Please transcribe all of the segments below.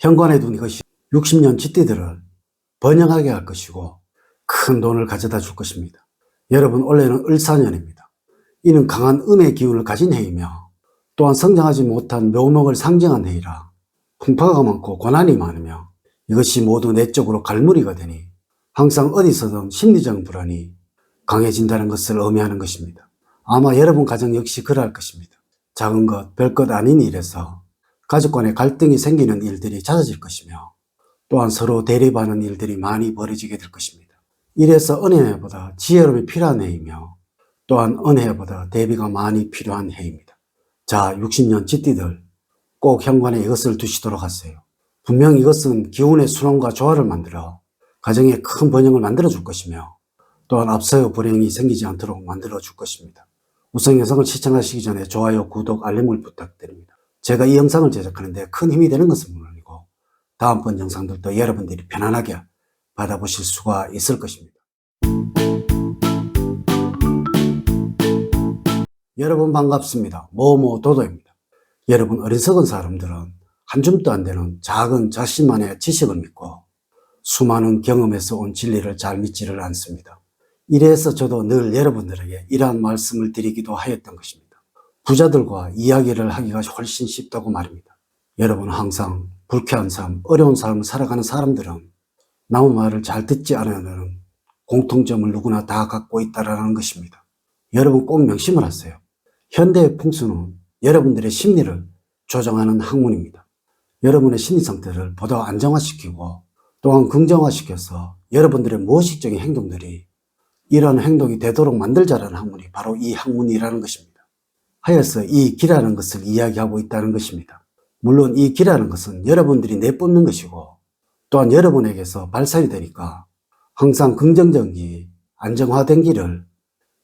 현관에 둔 이것이 60년 쥐띠들을 번영하게 할 것이고 큰 돈을 가져다 줄 것입니다. 여러분, 올해는 을사년입니다. 이는 강한 음의 기운을 가진 해이며 또한 성장하지 못한 묘목을 상징한 해이라 풍파가 많고 고난이 많으며 이것이 모두 내적으로 갈무리가 되니 항상 어디서든 심리적 불안이 강해진다는 것을 의미하는 것입니다. 아마 여러분 가정 역시 그러할 것입니다. 작은 것, 별것 아닌 일에서 가족 간의 갈등이 생기는 일들이 잦아질 것이며 또한 서로 대립하는 일들이 많이 벌어지게 될 것입니다. 이래서 은혜보다 지혜로움이 필요한 해이며 또한 은혜보다 대비가 많이 필요한 해입니다. 자, 60년 쥐띠들 꼭 현관에 이것을 두시도록 하세요. 분명 이것은 기운의 순환과 조화를 만들어 가정에 큰 번영을 만들어 줄 것이며 또한 앞서의 불행이 생기지 않도록 만들어 줄 것입니다. 우선 영상을 시청하시기 전에 좋아요, 구독, 알림을 부탁드립니다. 제가 이 영상을 제작하는데 큰 힘이 되는 것은 물론이고 다음번 영상들도 여러분들이 편안하게 받아보실 수가 있을 것입니다. 여러분 반갑습니다. 도도입니다. 여러분, 어리석은 사람들은 한 줌도 안 되는 작은 자신만의 지식을 믿고 수많은 경험에서 온 진리를 잘 믿지를 않습니다. 이래서 저도 늘 여러분들에게 이러한 말씀을 드리기도 하였던 것입니다. 부자들과 이야기를 하기가 훨씬 쉽다고 말입니다. 여러분, 항상 불쾌한 삶, 어려운 삶을 살아가는 사람들은 남의 말을 잘 듣지 않으려는 공통점을 누구나 다 갖고 있다는 것입니다. 여러분 꼭 명심을 하세요. 현대의 풍수는 여러분들의 심리를 조정하는 학문입니다. 여러분의 심리 상태를 보다 안정화시키고 또한 긍정화시켜서 여러분들의 무의식적인 행동들이 이런 행동이 되도록 만들자라는 학문이 바로 이 학문이라는 것입니다. 하여서 이 기라는 것을 이야기하고 있다는 것입니다. 물론 이 기라는 것은 여러분들이 내뿜는 것이고 또한 여러분에게서 발산이 되니까 항상 긍정적인 기, 안정화된 기를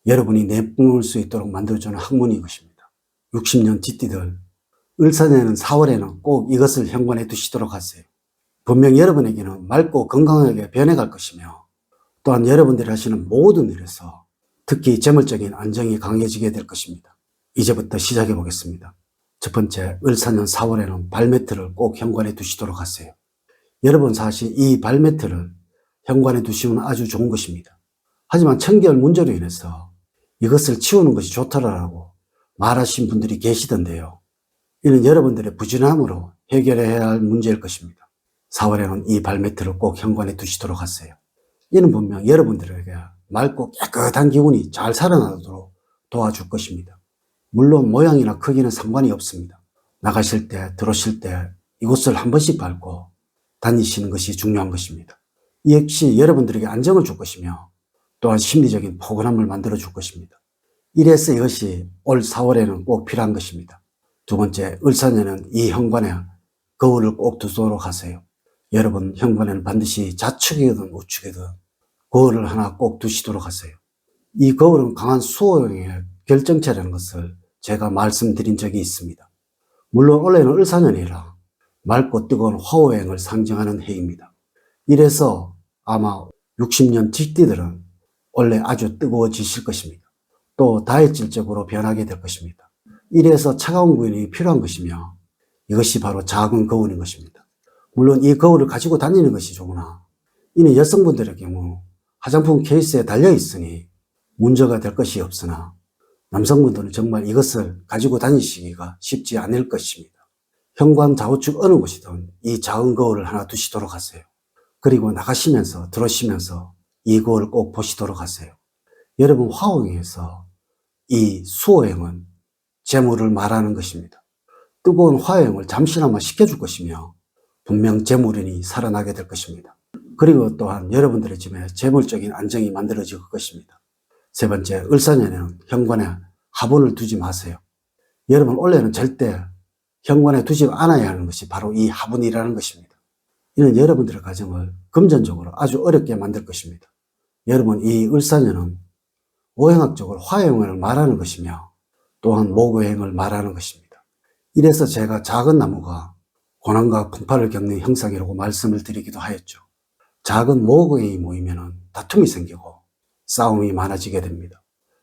여러분이 내뿜을 수 있도록 만들어주는 학문인 것입니다. 60년 쥐띠들, 을사년은 4월에는 꼭 이것을 현관에 두시도록 하세요. 분명 여러분에게는 맑고 건강하게 변해갈 것이며 또한 여러분들이 하시는 모든 일에서 특히 재물적인 안정이 강해지게 될 것입니다. 이제부터 시작해 보겠습니다. 첫 번째, 을사년 4월에는 발매트를 꼭 현관에 두시도록 하세요. 여러분, 사실 이 발매트를 현관에 두시면 아주 좋은 것입니다. 하지만 청결 문제로 인해서 이것을 치우는 것이 좋다라고 말하신 분들이 계시던데요. 이는 여러분들의 부진함으로 해결해야 할 문제일 것입니다. 4월에는 이 발매트를 꼭 현관에 두시도록 하세요. 이는 분명 여러분들에게 맑고 깨끗한 기운이 잘 살아나도록 도와줄 것입니다. 물론 모양이나 크기는 상관이 없습니다. 나가실 때, 들어오실 때 이곳을 한 번씩 밟고 다니시는 것이 중요한 것입니다. 이 역시 여러분들에게 안정을 줄 것이며 또한 심리적인 포근함을 만들어 줄 것입니다. 이래서 이것이 올 4월에는 꼭 필요한 것입니다. 두 번째, 을사년은 이 현관에 거울을 꼭 두도록 하세요. 여러분, 현관에는 반드시 좌측이든 우측이든 거울을 하나 꼭 두시도록 하세요. 이 거울은 강한 수호형의 결정체라는 것을 제가 말씀드린 적이 있습니다. 물론 올해는 을사년이라 맑고 뜨거운 화호행을 상징하는 해입니다. 이래서 아마 60년 쥐띠들은 원래 아주 뜨거워지실 것입니다. 또 다혈질적으로 변하게 될 것입니다. 이래서 차가운 구인이 필요한 것이며 이것이 바로 작은 거울인 것입니다. 물론 이 거울을 가지고 다니는 것이 좋으나 이는 여성분들의 경우 화장품 케이스에 달려 있으니 문제가 될 것이 없으나 남성분들은 정말 이것을 가지고 다니시기가 쉽지 않을 것입니다. 현관 좌우측 어느 곳이든 이 작은 거울을 하나 두시도록 하세요. 그리고 나가시면서 들어오시면서 이 거울을 꼭 보시도록 하세요. 여러분, 화호행에서 이 수호행은 재물을 말하는 것입니다. 뜨거운 화호행을 잠시나마 식혀줄 것이며 분명 재물인이 살아나게 될 것입니다. 그리고 또한 여러분들의 집에 재물적인 안정이 만들어질 것입니다. 세 번째, 을사년에는 현관에 화분을 두지 마세요. 여러분, 올해는 절대 현관에 두지 않아야 하는 것이 바로 이 화분이라는 것입니다. 이는 여러분들의 가정을 금전적으로 아주 어렵게 만들 것입니다. 여러분, 이 을사년은 오행학적으로 화행을 말하는 것이며 또한 목오행을 말하는 것입니다. 이래서 제가 작은 나무가 고난과 풍파를 겪는 형상이라고 말씀을 드리기도 하였죠. 작은 목오행이 모이면 다툼이 생기고 싸움이 많아지게 됩니다.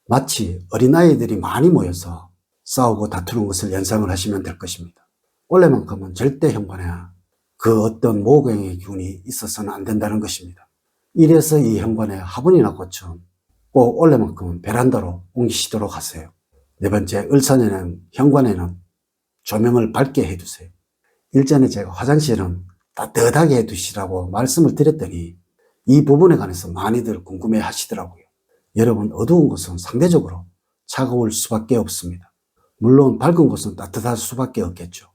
마치 어린아이들이 많이 모여서 싸우고 다투는 것을 연상을 하시면 될 것입니다. 올해만큼은 절대 현관에 그 어떤 모경의 기운이 있어서는 안 된다는 것입니다. 이래서 이 현관에 화분이나 꽃은 꼭 올해만큼은 베란다로 옮기시도록 하세요. 네 번째, 을사년에는 현관에는 조명을 밝게 해두세요. 일전에 제가 화장실은 따뜻하게 해두시라고 말씀을 드렸더니 이 부분에 관해서 많이들 궁금해 하시더라고요. 여러분, 어두운 곳은 상대적으로 차가울 수밖에 없습니다. 물론 밝은 곳은 따뜻할 수밖에 없겠죠.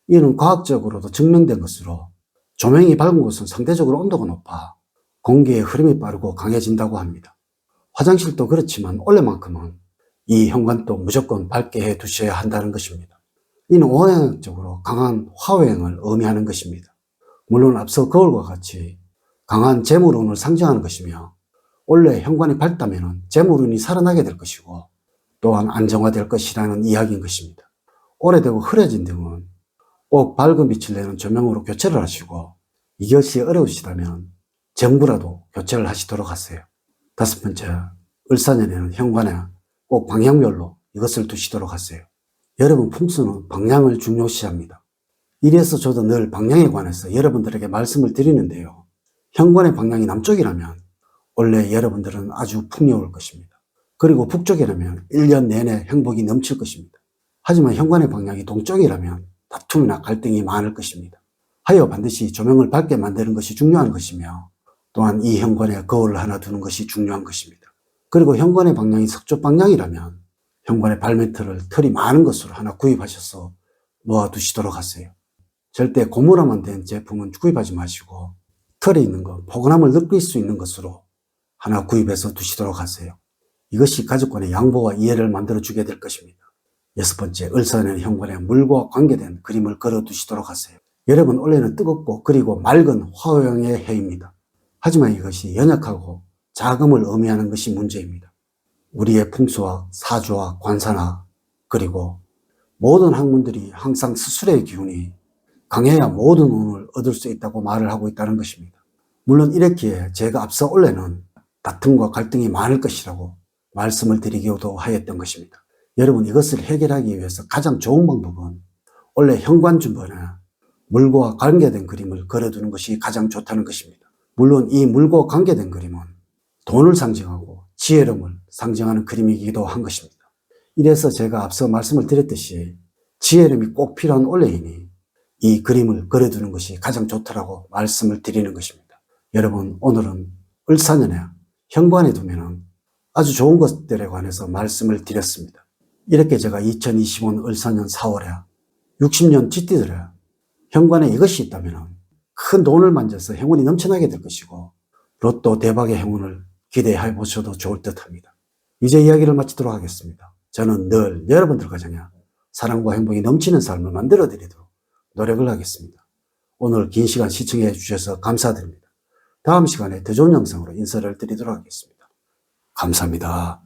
이는 과학적으로도 증명된 것으로 조명이 밝은 곳은 상대적으로 온도가 높아 공기의 흐름이 빠르고 강해진다고 합니다. 화장실도 그렇지만 올해만큼은 이 현관도 무조건 밝게 해 두셔야 한다는 것입니다. 이는 오행적으로 강한 화오행을 의미하는 것입니다. 물론 앞서 거울과 같이 강한 재물운을 상징하는 것이며 원래 현관이 밝다면 재물운이 살아나게 될 것이고 또한 안정화될 것이라는 이야기인 것입니다. 오래되고 흐려진 등은 꼭 밝은 빛을 내는 조명으로 교체를 하시고 이것이 어려우시다면 전부라도 교체를 하시도록 하세요. 다섯 번째, 을사년에는 현관에 꼭 방향별로 이것을 두시도록 하세요. 여러분, 풍수는 방향을 중요시합니다. 이래서 저도 늘 방향에 관해서 여러분들에게 말씀을 드리는데요. 현관의 방향이 남쪽이라면 원래 여러분들은 아주 풍요로울 것입니다. 그리고 북쪽이라면 1년 내내 행복이 넘칠 것입니다. 하지만 현관의 방향이 동쪽이라면 다툼이나 갈등이 많을 것입니다. 하여 반드시 조명을 밝게 만드는 것이 중요한 것이며 또한 이 현관에 거울을 하나 두는 것이 중요한 것입니다. 그리고 현관의 방향이 서쪽 방향이라면 현관의 발매트를 털이 많은 것으로 하나 구입하셔서 놓아두시도록 하세요. 절대 고무로만 된 제품은 구입하지 마시고 털이 있는 것, 포근함을 느낄 수 있는 것으로 하나 구입해서 두시도록 하세요. 이것이 가족 간의 양보와 이해를 만들어주게 될 것입니다. 여섯 번째, 을사년 현관에 물과 관계된 그림을 걸어두시도록 하세요. 여러분, 올해는 뜨겁고 그리고 맑은 화호형의 해입니다. 하지만 이것이 연약하고 자금을 의미하는 것이 문제입니다. 우리의 풍수와 사주와 관사나 그리고 모든 학문들이 항상 스스로의 기운이 강해야 모든 운을 얻을 수 있다고 말을 하고 있다는 것입니다. 물론 이렇기에 제가 앞서 올해는 다툼과 갈등이 많을 것이라고 말씀을 드리기도 하였던 것입니다. 여러분, 이것을 해결하기 위해서 가장 좋은 방법은 원래 현관 주변에 물과 관계된 그림을 걸어두는 것이 가장 좋다는 것입니다. 물론 이 물과 관계된 그림은 돈을 상징하고 지혜로움을 상징하는 그림이기도 한 것입니다. 이래서 제가 앞서 말씀을 드렸듯이 지혜로움이 꼭 필요한 올해이니 이 그림을 그려두는 것이 가장 좋다라고 말씀을 드리는 것입니다. 여러분, 오늘은 을사년에 현관에 두면 아주 좋은 것들에 관해서 말씀을 드렸습니다. 이렇게 제가 2025년 을사년 4월에 60년 쥐띠들의 현관에 이것이 있다면 큰 돈을 만져서 행운이 넘쳐나게 될 것이고 로또 대박의 행운을 기대해 보셔도 좋을 듯 합니다. 이제 이야기를 마치도록 하겠습니다. 저는 늘 여러분들 가정에 사랑과 행복이 넘치는 삶을 만들어 드리도록 노력을 하겠습니다. 오늘 긴 시간 시청해 주셔서 감사드립니다. 다음 시간에 더 좋은 영상으로 인사를 드리도록 하겠습니다. 감사합니다.